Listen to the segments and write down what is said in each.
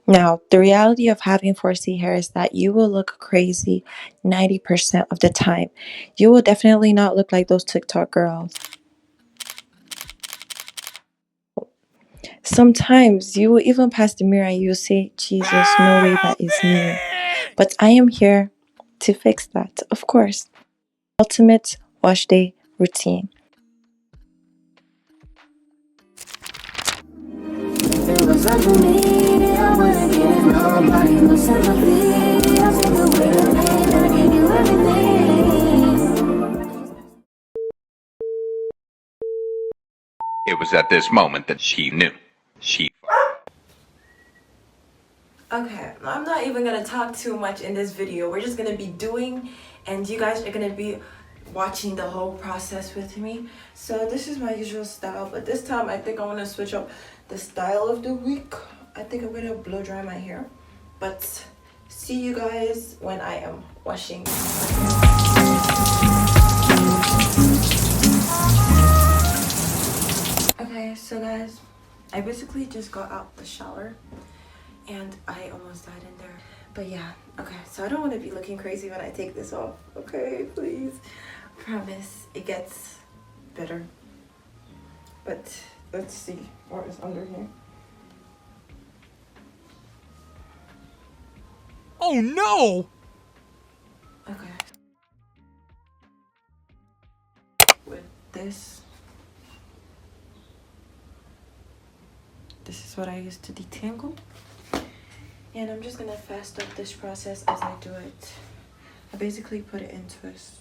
Now, the reality of having 4C hair is that you will look crazy 90% of the time. You will definitely not look like those TikTok girls. Sometimes you will even pass the mirror and you will say, Jesus, no way that is me. But I am here to fix that, of course. Ultimate wash day routine. It was at this moment that she knew. Okay, I'm not even gonna talk too much in this video. We're just gonna be doing, and you guys are gonna be watching the whole process with me. So this is my usual style, but this time I think I want to switch up the style of the week. I think I'm gonna blow dry my hair, but see you guys when I am washing. Okay, so guys, I basically just got out the shower and I almost died in there. But yeah, okay, so I don't want to be looking crazy when I take this off. Okay, please. Promise it gets better. But let's see what is under here. Oh no! Okay. With this is what I use to detangle. And I'm just gonna fast up this process as I do it. I basically put it in twist.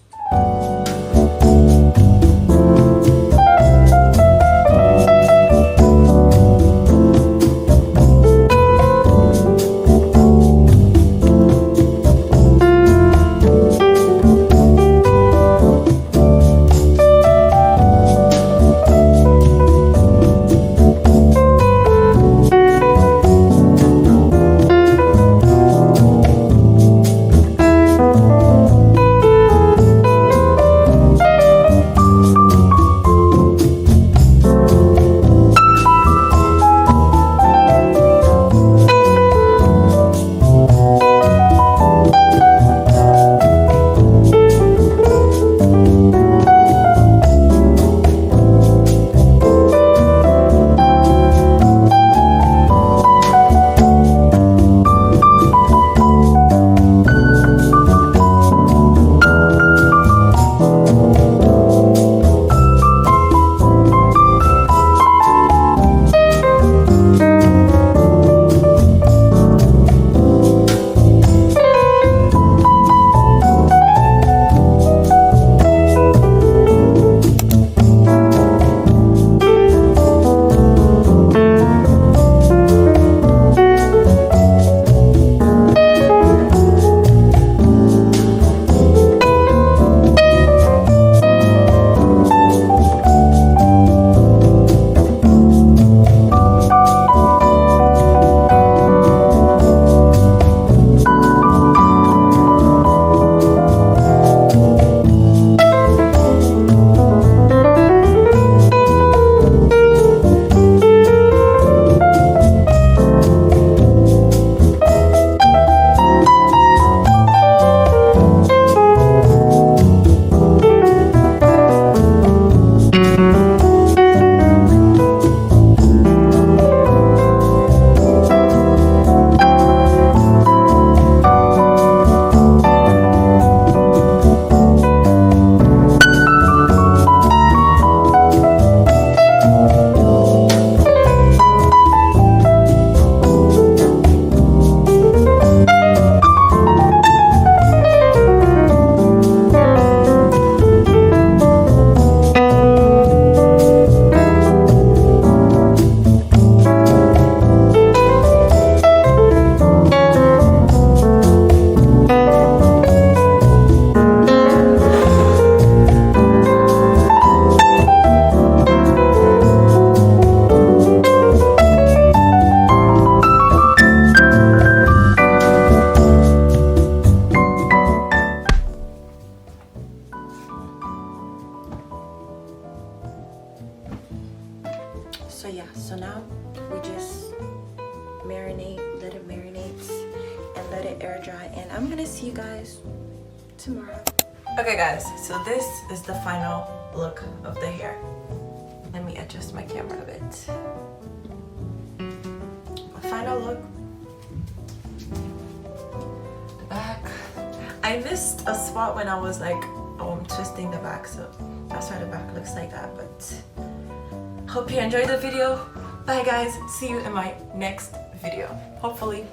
let it marinate, and let it air dry. And I'm gonna see you guys tomorrow. Okay guys, so this is the final look of the hair. Let me adjust my camera a bit. Final look. The back. I missed a spot when I was like twisting the back, so that's why the back looks like that. But hope you enjoyed the video. Bye guys, see you in my next video, hopefully.